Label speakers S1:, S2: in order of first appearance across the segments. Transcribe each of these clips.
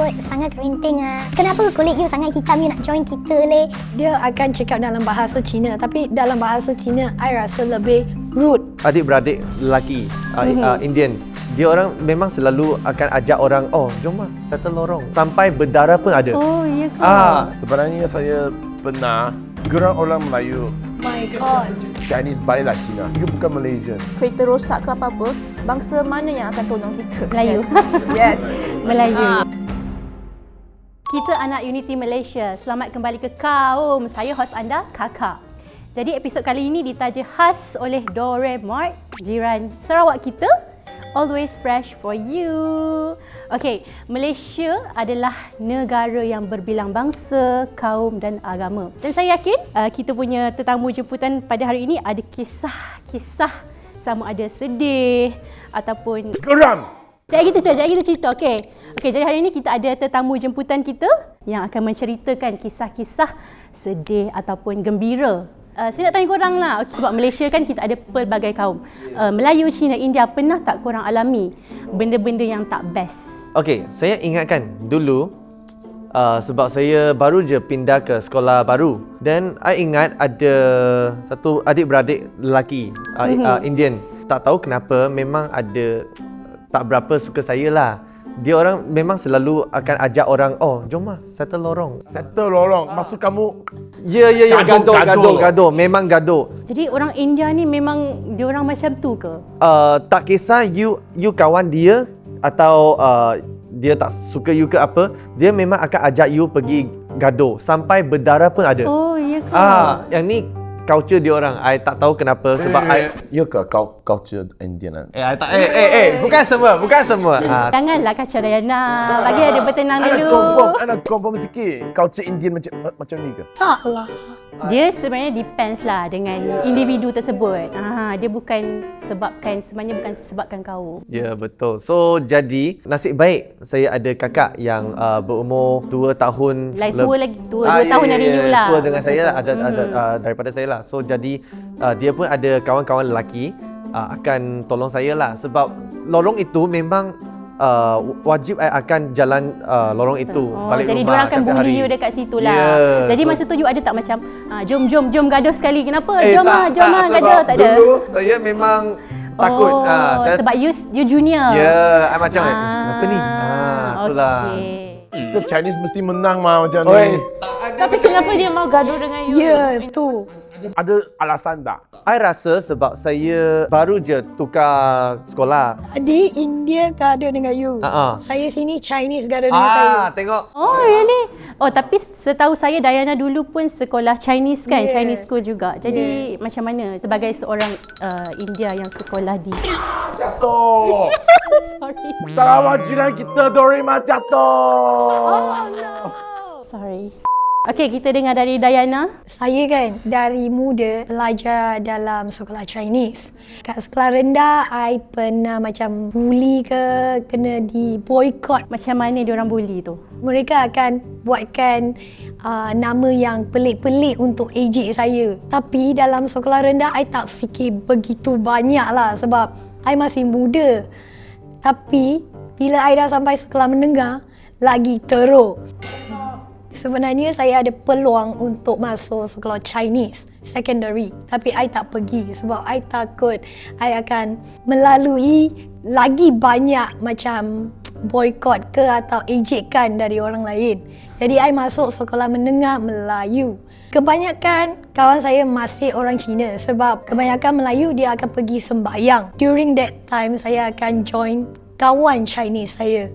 S1: rambut sangat kerinting Kenapa kulit you sangat hitam, you nak join kita leh?
S2: Dia akan cakap dalam bahasa Cina, tapi dalam bahasa Cina I rasa lebih rude.
S3: Adik-beradik lelaki Indian, dia orang memang selalu akan ajak orang, oh jom lah settle lorong, sampai berdarah pun ada.
S2: Oh ya ke?
S4: Sebenarnya saya pernah gerang orang Melayu,
S2: My God.
S4: Chinese baliklah Cina. Dia bukan Malaysian.
S5: Kereta rosak ke apa-apa, bangsa mana yang akan tolong kita?
S6: Melayu.
S5: Yes.
S6: Melayu. Kita anak Unity Malaysia. Selamat kembali ke Kaum. Saya hos anda, Kakak. Jadi episod kali ini ditaja khas oleh Doremart, jiran Sarawak kita. Always fresh for you. Okey, Malaysia adalah negara yang berbilang bangsa, kaum dan agama. Dan saya yakin kita punya tetamu jemputan pada hari ini ada kisah-kisah sama ada sedih ataupun
S4: Geram!
S6: Cik kita cerita, okey. Okey, jadi hari ini kita ada tetamu jemputan kita yang akan menceritakan kisah-kisah sedih ataupun gembira. Saya nak tanya korang lah, sebab Malaysia kan kita ada pelbagai kaum. Melayu, Cina, India, pernah tak korang alami benda-benda yang tak best?
S3: Okey, saya ingatkan dulu sebab saya baru je pindah ke sekolah baru, dan I ingat ada satu adik-beradik lelaki Indian. Tak tahu kenapa memang ada tak berapa suka saya lah. Dia orang memang selalu akan ajak orang, oh jom lah settle lorong.
S4: Settle lorong. Maksud kamu
S3: Ya, gaduh. Memang gaduh.
S6: Jadi orang India ni memang dia orang macam tu ke?
S3: Tak kisah you kawan dia atau dia tak suka you ke apa, dia memang akan ajak you pergi gaduh sampai berdarah pun ada.
S6: Oh, ya ke?
S3: Yang ni culture dia orang. I tak tahu kenapa sebab
S4: ya ke culture Indian?
S3: bukan semua.
S6: Janganlah kacau Dayana. Bagi ada bertenang dulu.
S4: Anak confirm sikit. Culture Indian macam ni ke?
S2: Tak lah.
S6: Dia sebenarnya depends lah dengan individu tersebut. Dia sebenarnya bukan sebabkan kau.
S3: Ya, betul. So jadi nasib baik saya ada kakak yang berumur 2 tahun
S6: Dua tahun dari you lah.
S3: Tua dengan saya lah, ada daripada saya lah. So jadi dia pun ada kawan-kawan lelaki akan tolong saya lah, sebab lorong itu memang wajib akan jalan lorong itu balik
S6: jadi
S3: rumah.
S6: Jadi diorang akan bully you dekat situ lah. Jadi masa tu you ada tak macam jom gaduh sekali, kenapa? Jom gaduh, tak ada.
S3: Dulu saya memang takut.
S6: Sebab you junior.
S3: Ya, I macam kenapa ni? Itulah.
S4: Itu Chinese mesti menang macam ni.
S5: Tapi kenapa dia mau gaduh dengan you?
S2: Ya, tu.
S4: Ada alasan tak?
S3: I rasa sebab saya baru je tukar sekolah.
S2: Adik India gaduh dengan you. Saya sini Chinese gaduh dengan saya.
S3: Tengok.
S6: Oh, really? Oh, tapi setahu saya Dayana dulu pun sekolah Chinese kan?
S2: Yeah.
S6: Chinese school juga. Jadi macam mana sebagai seorang India yang sekolah di...
S4: Jatuh!
S6: Sorry.
S4: Sarawak jiran kita Dorima jatuh!
S6: Sorry. Okey, kita dengar dari Dayana.
S2: Saya kan dari muda belajar dalam sekolah Chinese. Kat sekolah rendah, I pernah macam bully ke, kena di boycott.
S6: Macam mana diorang bully tu?
S2: Mereka akan buatkan nama yang pelik-pelik untuk ejek saya. Tapi dalam sekolah rendah, I tak fikir begitu banyak lah sebab I masih muda. Tapi bila I dah sampai sekolah menengah, lagi teruk. Sebenarnya saya ada peluang untuk masuk sekolah Chinese secondary, tapi I tak pergi sebab I takut I akan melalui lagi banyak macam boycott ke atau ejekan dari orang lain. Jadi I masuk sekolah menengah Melayu. Kebanyakan kawan saya masih orang Cina sebab kebanyakan Melayu dia akan pergi sembahyang. During that time saya akan join kawan Chinese saya.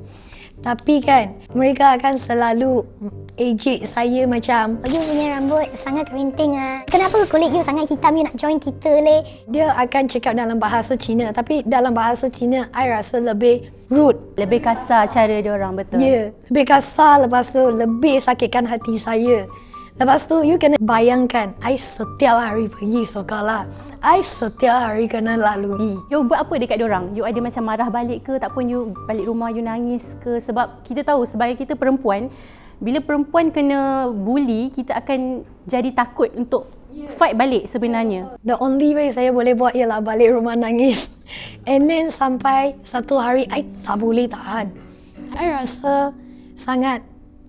S2: Tapi kan mereka akan selalu ejek saya macam,
S1: You punya rambut sangat kerinting Kenapa kulit you sangat hitam, you nak join kita leh?
S2: dia akan cakap dalam bahasa Cina, tapi dalam bahasa Cina I rasa lebih rude.
S6: Lebih kasar cara diorang, betul?
S2: Ya, lebih kasar, lepas tu lebih sakitkan hati saya. Lepas tu you kena bayangkan, I setiap hari pergi sekolah, I setiap hari kena lalui.
S6: You buat apa dekat diorang? You ada macam marah balik ke? Tak pun you balik rumah you nangis ke? Sebab kita tahu sebagai kita perempuan, bila perempuan kena bully, kita akan jadi takut untuk fight balik sebenarnya.
S2: The only way saya boleh buat ialah balik rumah nangis. And then sampai satu hari I tak boleh tahan. I rasa sangat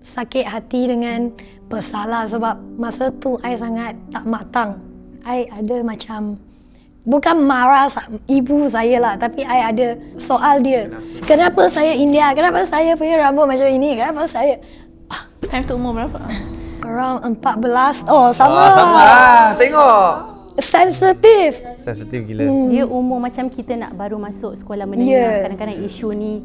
S2: sakit hati dengan bersalah sebab masa tu I sangat tak matang. I ada macam bukan marah ibu saya lah, tapi I ada soal dia. Kenapa saya India? Kenapa saya punya rambut macam ini? Kenapa saya
S5: Time tu umur berapa?
S2: around 14? Oh, sama.
S3: Sama lah. Tengok.
S2: Sensitif.
S3: Sensitif gila.
S6: Dia umur macam kita nak baru masuk sekolah menengah.
S2: Yeah.
S6: Kadang-kadang isu ni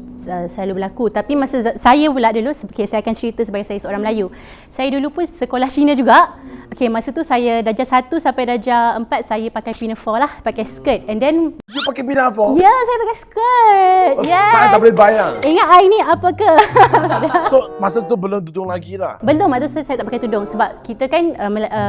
S6: selalu berlaku. Tapi masa saya pula dulu, okay, saya akan cerita sebagai saya seorang Melayu. Saya dulu pun sekolah Cina juga. Okay, masa tu saya darjah 1 sampai darjah 4 saya pakai pinafore lah, pakai skirt. And then,
S4: You pakai pinafore?
S6: ya, saya pakai skirt. Yes.
S4: Saya tak boleh bayang.
S6: Ingat I ni apa ke?
S4: So, masa tu belum tudung lagi lah.
S6: Belum, waktu tu saya tak pakai tudung sebab kita kan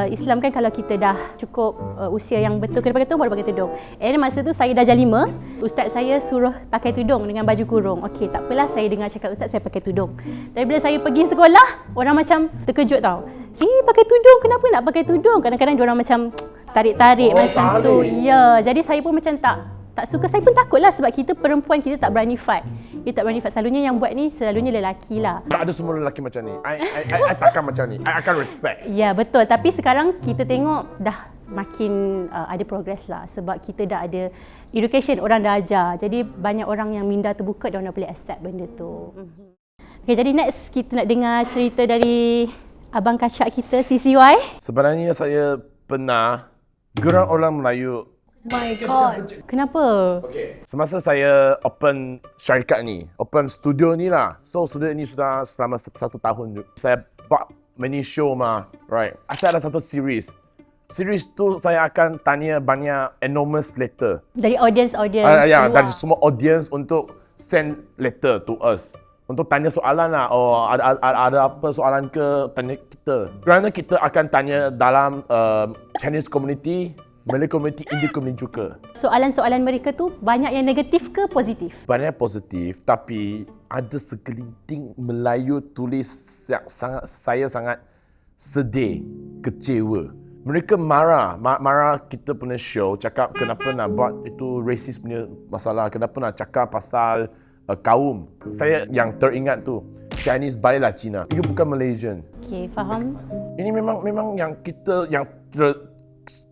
S6: Islam kan kalau kita dah cukup usia yang betul kena pakai tudung baru pakai tudung. And masa tu saya darjah 5, ustaz saya suruh pakai tudung dengan baju kurung. Okey, tak apalah, saya dengar cakap ustaz saya pakai tudung. Tapi bila saya pergi sekolah, orang macam terkejut tau. Pakai tudung, kenapa nak pakai tudung? Kadang-kadang diorang macam tarik-tarik macam tu. Ya, jadi saya pun macam tak suka. Saya pun takut lah sebab kita perempuan, kita tak berani fight. Kita tak berani fight. Selalunya yang buat ni selalunya lelaki lah.
S4: Tak ada semua lelaki macam ni. I takkan macam ni. I akan respect.
S6: Ya, betul. Tapi sekarang kita tengok dah makin ada progress lah sebab kita dah ada education, orang dah ajar. Jadi banyak orang yang minda terbuka dan orang dah boleh accept benda tu. Okay, jadi next kita nak dengar cerita dari abang kacak kita, CCY.
S4: Sebenarnya saya pernah gerak orang Melayu.
S2: My God.
S6: Kenapa?
S4: Semasa saya open syarikat ni, open studio ni lah. So studio ni sudah selama 1 tahun. Saya buat many show mah, right? Saya ada satu series. Series tu saya akan tanya banyak anonymous letter.
S6: Dari audience
S4: Ya,
S6: luar.
S4: dari semua audience untuk send letter to us. Untuk tanya soalan lah. Oh, ada apa soalan ke, tanya kita. Kerana kita akan tanya dalam Chinese community, Malay community, Indian community juga.
S6: Soalan-soalan mereka tu banyak yang negatif ke positif?
S4: Banyak positif, tapi ada segelintir Melayu tulis yang saya sangat sedih, kecewa. Mereka marah kita punya show, cakap kenapa nak buat itu racist punya masalah, kenapa nak cakap pasal kaum. Saya yang teringat tu, Chinese baliklah Cina. You bukan Malaysian.
S6: Okay, faham.
S4: Ini memang yang kita yang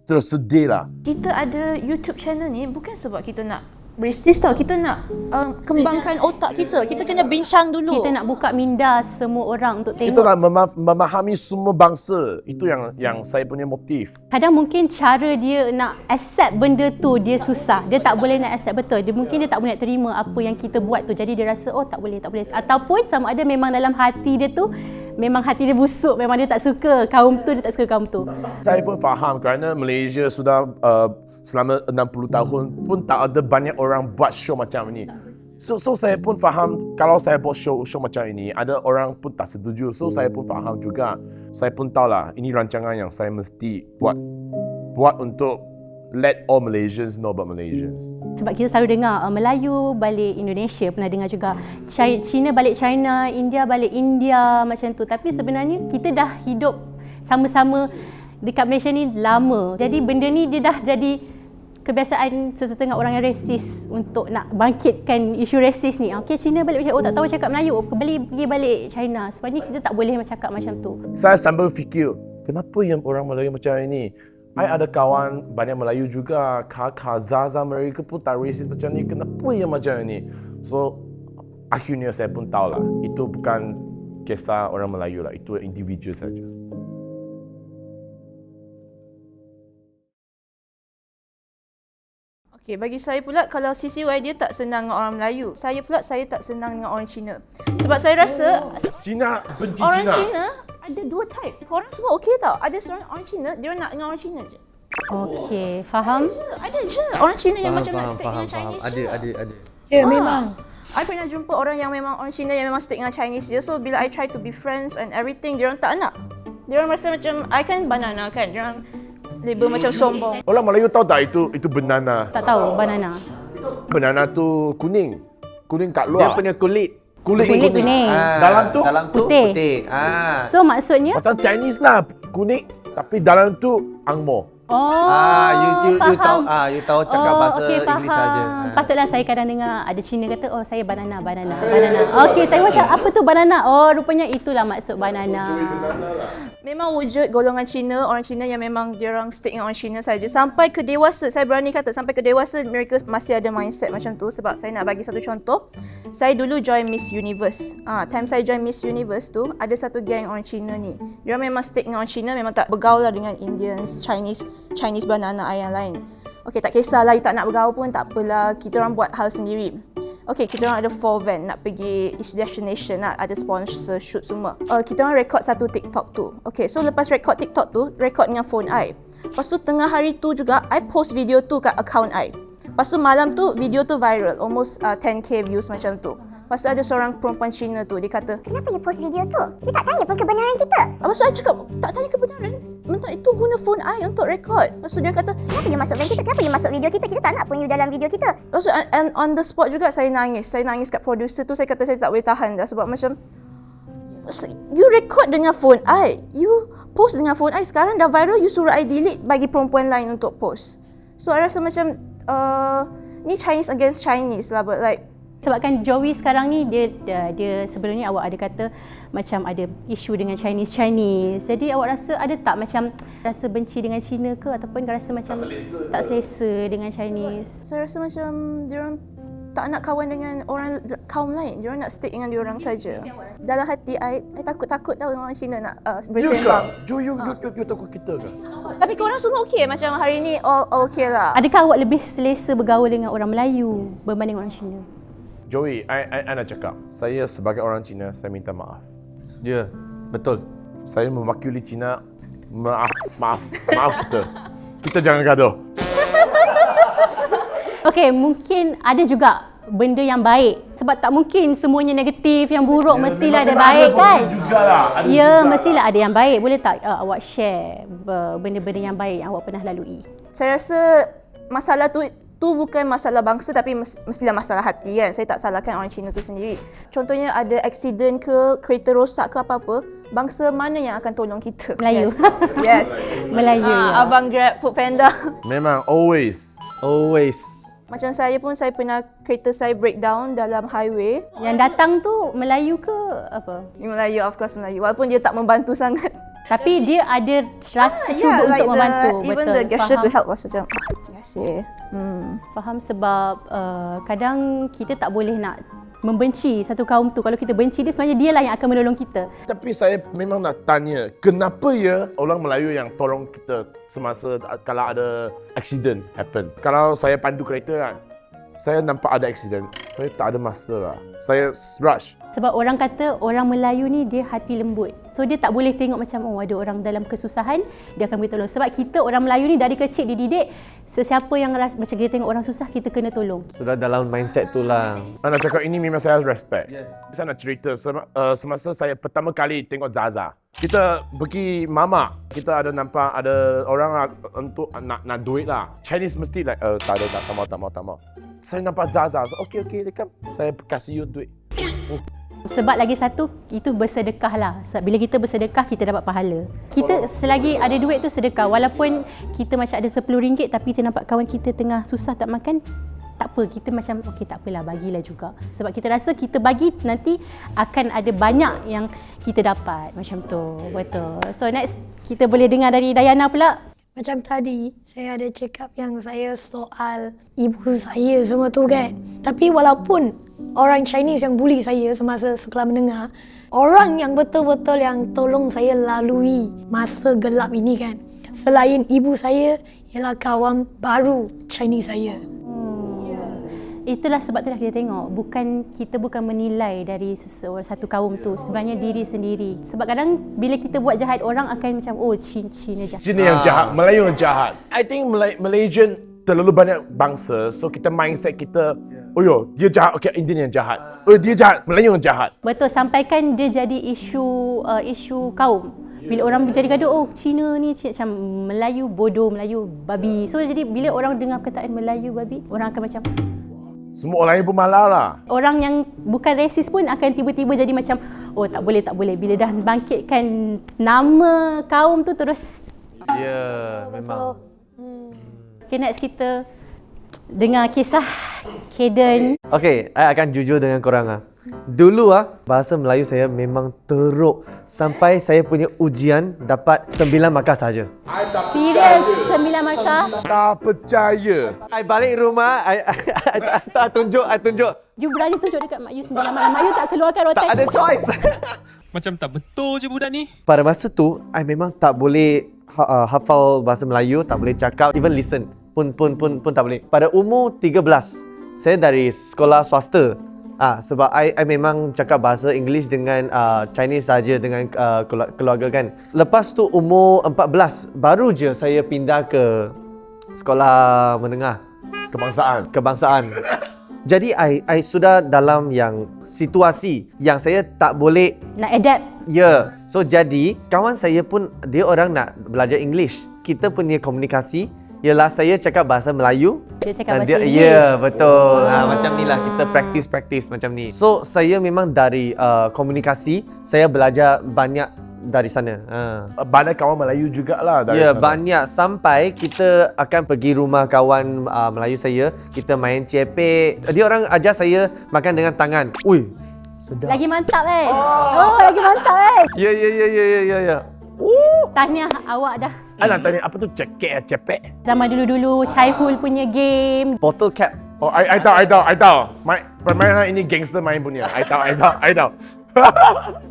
S4: tersedih lah.
S5: Kita ada YouTube channel ni bukan sebab kita nak racist tau. Kita nak kembangkan otak kita. Kita kena bincang dulu.
S6: Kita nak buka minda semua orang untuk
S4: Kita
S6: tengok.
S4: nak memahami semua bangsa. Itu yang saya punya motif.
S6: Kadang mungkin cara dia nak accept benda tu dia susah. Dia tak boleh nak accept betul. Mungkin dia tak boleh nak terima apa yang kita buat tu. Jadi dia rasa oh tak boleh. Ataupun sama ada memang dalam hati dia tu memang hati dia busuk, memang dia tak suka kaum tu, dia tak suka kaum tu.
S4: Saya pun faham kerana Malaysia sudah selama 60 tahun pun tak ada banyak orang buat show macam ini. So saya pun faham kalau saya buat show macam ini, ada orang pun tak setuju. So saya pun faham juga. Saya pun tahulah ini rancangan yang saya mesti buat untuk let all Malaysians know about Malaysians.
S6: Sebab kita selalu dengar Melayu balik Indonesia, pernah dengar juga Cina balik China, India balik India macam tu. Tapi sebenarnya kita dah hidup sama-sama dekat Malaysia ni lama. Jadi benda ni dia dah jadi kebiasaan sesetengah orang yang resis untuk nak bangkitkan isu resis ni. Okey, Cina balik macam, oh tak tahu cakap Melayu, pergi balik China. Sebenarnya kita tak boleh cakap macam tu.
S4: Saya sambil fikir, kenapa yang orang Melayu macam ini? I ada kawan banyak Melayu juga, kakak, Zaza, mereka pun tak racist macam ni. Kenapa yang macam ini? So, akhirnya saya pun tahulah, itu bukan kisah orang Melayu lah, itu individu saja.
S5: Okey, bagi saya pula kalau CCY dia tak senang dengan orang Melayu. Saya pula saya tak senang dengan orang Cina. Sebab saya rasa
S4: Cina, benci
S5: orang
S4: Cina.
S5: Cina ada dua type. Orang semua okey tau. Ada seorang orang Cina, dia nak dengan orang Cina je.
S6: Okey, faham?
S5: Ada je orang Cina yang macam nak stick dengan Chinese je.
S3: Ada.
S2: Ya, memang.
S5: I pernah jumpa orang yang memang orang Cina yang memang stick dengan Chinese je. So bila I try to be friends and everything, dia orang tak nak. Dia orang rasa macam I kan banana kan. Dia orang label macam sombong.
S4: Orang Melayu tahu tak itu banana?
S6: Tak tahu, banana.
S4: Banana tu kuning. Kuning kat
S3: Dia
S4: luar.
S3: punya kulit.
S6: Kulit kuning.
S4: Dalam tu?
S3: Dalam tu
S6: Putih.
S3: putih.
S6: So maksudnya
S4: Pasal Chinese lah kuning, tapi dalam tu angmo.
S3: You tahu
S6: faham.
S3: you tahu cakap bahasa
S6: okey,
S3: Inggeris
S6: faham.
S3: saja.
S6: Patutlah saya kadang dengar ada Cina kata, oh saya banana. Okey, saya macam apa tu banana? Oh, rupanya itulah maksud banana.
S5: Memang wujud golongan Cina, orang Cina yang memang diorang stick dengan orang Cina saja. Sampai ke dewasa, saya berani kata sampai ke dewasa mereka masih ada mindset macam tu. Sebab saya nak bagi satu contoh. Saya dulu join Miss Universe. Time saya join Miss Universe tu, ada satu geng orang Cina ni. Diorang memang stick dengan orang Cina, memang tak bergaul lah dengan Indians, Chinese banana yang lain. Okay, tak kisahlah, you tak nak bergaul pun tak apalah. Kita orang buat hal sendiri. Okay, kita orang ada 4 van nak pergi each destination, nak ada sponsor shoot semua. Kita orang record satu TikTok tu. Okay, so lepas record TikTok tu, record dengan phone I. Lepas tu tengah hari tu juga, I post video tu kat account I. Lepas tu malam tu, video tu viral. Almost 10k views macam tu. Lepas tu ada seorang perempuan Cina tu, dia kata,
S1: Kenapa you post video tu? You tak tanya pun kebenaran kita.
S5: lepas tu I cakap, tak tanya kebenaran. Mentah itu guna phone I untuk record. Lepas tu dia kata,
S1: Kenapa you masuk van kita? Kenapa you masuk video kita? Kita tak nak pun you dalam video kita.
S5: lepas tu and on the spot juga saya nangis. Saya nangis kat producer tu, saya kata saya tak boleh tahan dah. Sebab macam, you record dengan phone I, you post dengan phone I, sekarang dah viral, you suruh I delete bagi perempuan lain untuk post. So I rasa macam, ni Chinese against Chinese lah, but like,
S6: Sebabkan Joey sekarang ni dia sebelumnya awak ada kata macam ada isu dengan Chinese. Jadi awak rasa ada tak macam rasa benci dengan Cina ke ataupun rasa macam tak selesa dengan Chinese?
S5: saya rasa macam diorang tak nak kawan dengan orang kaum lain. Diorang nak stick dengan diorang saja. Dalam hati I takut-takut tau orang Cina nak bersembang.
S4: You takut kita ke?
S5: Tapi korang semua okey. Macam hari ni all okay lah.
S6: Adakah awak lebih selesa bergaul dengan orang Melayu berbanding orang Cina?
S4: Joey, I nak cakap, saya sebagai orang Cina, saya minta maaf.
S3: Ya, betul.
S4: Saya mewakili Cina, maaf kita. Kita jangan gaduh.
S6: Okey, mungkin ada juga benda yang baik. Sebab tak mungkin semuanya negatif, yang buruk mestilah ada baik kan? Ya, mestilah ada yang baik. Boleh tak awak share benda-benda yang baik yang awak pernah lalui?
S5: Saya rasa masalah tu bukan masalah bangsa tapi mestilah masalah hati kan. Saya tak salahkan orang Cina tu sendiri. Contohnya ada accident ke, kereta rosak ke apa-apa, bangsa mana yang akan tolong kita?
S6: Melayu.
S5: Yes.
S6: Melayu. Ya.
S5: Abang Grab, Foodpanda.
S4: Memang always.
S5: Macam saya pun, saya pernah kereta saya breakdown dalam highway.
S6: Yang datang tu Melayu ke apa?
S5: Melayu, of course Melayu. Walaupun dia tak membantu sangat.
S6: Tapi dia ada rasa cuba untuk membantu.
S5: Even
S6: betul.
S5: the gesture
S6: Faham.
S5: to help was macam, terima kasih.
S6: Faham sebab kadang kita tak boleh nak membenci satu kaum tu. Kalau kita benci dia, sebenarnya dia lah yang akan menolong kita.
S4: Tapi saya memang nak tanya, kenapa ya orang Melayu yang tolong kita semasa kalau ada accident happen? Kalau saya pandu kereta kan, saya nampak ada accident, saya tak ada masa lah. Saya rush.
S6: Sebab orang kata orang Melayu ni dia hati lembut. So dia tak boleh tengok macam ada orang dalam kesusahan, dia akan bertolong. Sebab kita orang Melayu ni dari kecil dididik, sesiapa yang rasa, macam kita tengok orang susah, kita kena tolong.
S3: Sudah dalam mindset tu lah.
S4: Nak cakap ini memang saya respect. Saya nak cerita semasa saya pertama kali tengok Zaza. Kita pergi mamak, kita ada nampak ada orang untuk nak duit lah. Chinese mesti like tak mau. Saya nampak Zaza, so, okay, dekam. Saya kasih you duit.
S6: Sebab lagi satu, itu bersedekah lah. Bila kita bersedekah, kita dapat pahala. Kita selagi ada duit tu sedekah. Walaupun kita macam ada RM10 tapi kita nampak kawan kita tengah susah tak makan, tak apa, kita macam okey tak apalah, bagilah juga. Sebab kita rasa kita bagi nanti akan ada banyak yang kita dapat. Macam tu, betul. So next, kita boleh dengar dari Dayana pula.
S2: Macam tadi, saya ada cakap yang saya soal ibu saya semua tu kan. Tapi walaupun orang Chinese yang bully saya semasa sekolah menengah, orang yang betul-betul yang tolong saya lalui masa gelap ini kan, selain ibu saya, ialah kawan baru Chinese saya.
S6: Itulah sebab itulah kita tengok, kita bukan menilai dari satu kaum tu, sebenarnya diri sendiri. Sebab kadang bila kita buat jahat, orang akan macam Cina jahat.
S4: Cina yang jahat, Melayu yang jahat. I think Malaysian terlalu banyak bangsa, so kita mindset kita, dia jahat, okay, Indian yang jahat. Dia jahat, Melayu yang jahat.
S6: Betul, sampaikan dia jadi isu kaum. Bila orang jadi gaduh, Cina ni macam Melayu bodoh, Melayu babi. So jadi bila orang dengar perkataan Melayu babi, orang akan macam
S4: semua orang lain pun malah lah.
S6: Orang yang bukan resis pun akan tiba-tiba jadi macam tak boleh. Bila dah bangkitkan nama kaum tu terus.
S3: Ya, memang.
S6: Okay, next kita dengar kisah Kaden.
S3: Okay, I akan jujur dengan korang ah. Dulu bahasa Melayu saya memang teruk sampai saya punya ujian dapat 9 markah saja.
S6: Serius, 9 markah.
S4: Tak percaya.
S3: I balik rumah, I tunjuk.
S6: You berani tunjuk dekat Mak Yu 9 markah. Mak Yu tak keluarkan rotan.
S3: Tak ada choice.
S7: Macam tak betul je budak ni.
S3: Pada masa tu, I memang tak boleh hafal bahasa Melayu, tak boleh cakap, even listen pun tak boleh. Pada umur 13, saya dari sekolah swasta. Sebab I memang cakap bahasa English dengan Chinese saja dengan keluarga kan. Lepas tu umur 14 baru je saya pindah ke sekolah menengah kebangsaan. Jadi I sudah dalam yang situasi yang saya tak boleh
S6: Nak adapt.
S3: ya. So jadi kawan saya pun dia orang nak belajar English. Kita punya komunikasi ialah saya cakap bahasa Melayu
S6: Dia cakap
S3: dan
S6: bahasa Inggeris.
S3: ya, betul. Macam ni lah kita practice macam ni. So saya memang dari komunikasi saya belajar banyak dari sana.
S4: Banyak kawan Melayu jugalah dari
S3: Ya,
S4: sana.
S3: banyak sampai kita akan pergi rumah kawan Melayu saya, kita main cepek. Dia orang ajar saya makan dengan tangan. Ui, sedap.
S6: Lagi mantap lagi mantap
S3: Ya.
S6: Tahniah awak dah.
S4: Nak tanya apa tu cepek?
S6: Zaman dulu-dulu Childhood punya game.
S3: Bottle cap.
S4: Oh, I tahu. Permainan ini gangster main punya. I tahu.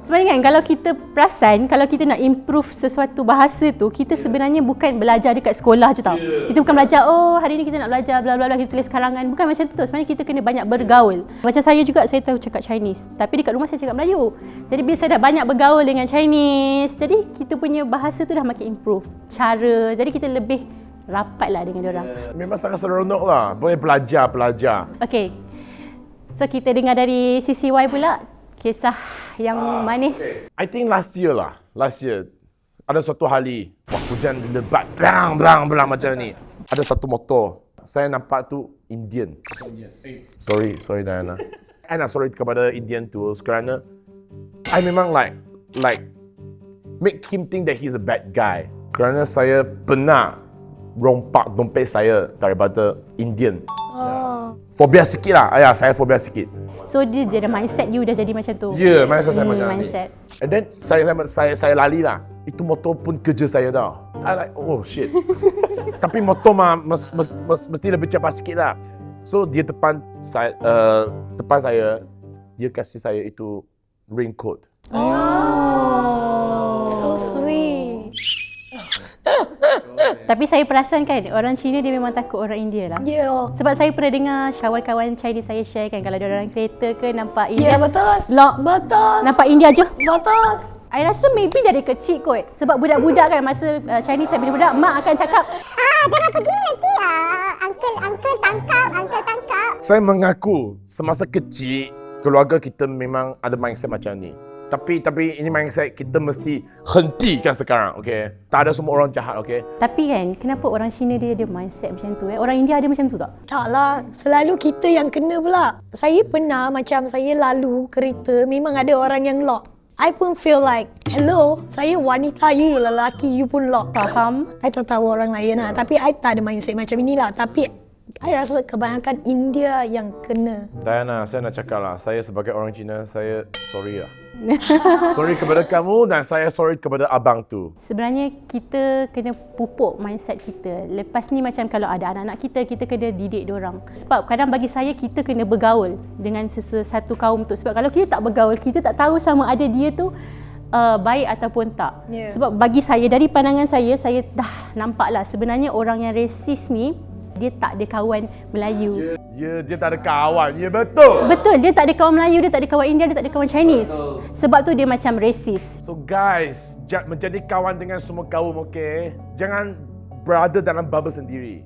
S6: Sebenarnya kan kalau kita perasan, kalau kita nak improve sesuatu bahasa tu, kita sebenarnya bukan belajar dekat sekolah je tau. Kita bukan belajar, oh hari ni kita nak belajar bla bla bla, kita tulis karangan. Bukan macam tu. Sebenarnya kita kena banyak bergaul. Macam saya juga, saya tahu cakap Chinese. Tapi dekat rumah saya cakap Melayu. Jadi bila saya dah banyak bergaul dengan Chinese, jadi kita punya bahasa tu dah makin improve. Cara, jadi kita lebih rapat lah dengan diorang.
S4: Memang sangat seronok lah. Boleh belajar.
S6: Okay. So kita dengar dari sisi Y pula. Kisah yang manis.
S4: I think last year ada suatu hari hujan lebat berang macam ni. Ada satu motor. Saya nampak tu Indian. Sorry Diana. I nak sorry kepada Indian tu kerana I memang like make him think that he's a bad guy. Kerana saya pernah rompak dompet saya daripada Indian. Fobia sikit lah. Saya fobia sikit.
S6: So dia ada mindset you dah jadi macam tu.
S4: Ya, mindset saya macam ni.
S6: mindset.
S4: And then saya lali lah. Itu motor pun kerja saya tau. I like, oh shit. Tapi motor mesti lebih cepat sikit lah. So dia depan saya, dia kasih saya itu raincoat.
S2: So sweet.
S6: Tapi saya perasan kan, orang Cina dia memang takut orang India lah.
S2: Yeah.
S6: Sebab saya pernah dengar kawan-kawan Chinese saya share kan, kalau dia orang kereta ke nampak
S2: Ya,
S6: India,
S2: betul.
S6: lock,
S2: Betul.
S6: nampak India je.
S2: Betul.
S6: I rasa maybe dari kecil kot. Sebab budak-budak kan, masa Chinese saya bila budak, mak akan cakap,
S1: Jangan pergi nanti uncle tangkap.
S4: Saya mengaku semasa kecil keluarga kita memang ada mindset macam ni. Tapi ini mindset kita mesti hentikan sekarang, okay? Tak ada semua orang jahat, okay?
S6: tapi kan kenapa orang Cina dia ada mindset macam tu? Orang India ada macam tu tak?
S2: Taklah, selalu kita yang kena pula. Saya pernah macam saya lalu kereta, memang ada orang yang lock. I pun feel like, hello, saya wanita, you lelaki, you pun lock.
S6: Faham?
S2: I tak tahu orang lain lah. Tapi I tak ada mindset macam inilah. Tapi I rasa kebanyakan India yang kena.
S4: Diana, saya nak cakap lah, saya sebagai orang Cina, saya sorry lah. Sorry kepada kamu dan saya sorry kepada abang tu.
S6: Sebenarnya kita kena pupuk mindset kita. Lepas ni macam kalau ada anak-anak kita kena didik diorang. Sebab kadang bagi saya kita kena bergaul dengan satu kaum tu. Sebab kalau kita tak bergaul, kita tak tahu sama ada dia tu baik ataupun tak.
S2: Yeah.
S6: Sebab bagi saya, dari pandangan saya dah nampak lah sebenarnya orang yang resis ni, dia tak ada kawan Melayu.
S4: Ya, dia tak ada kawan. Ya, betul.
S6: Betul, dia tak ada kawan Melayu, dia tak ada kawan India, dia tak ada kawan Chinese. Sebab tu dia macam racist.
S4: So guys, menjadi kawan dengan semua kaum, okay? Jangan berada dalam bubble sendiri.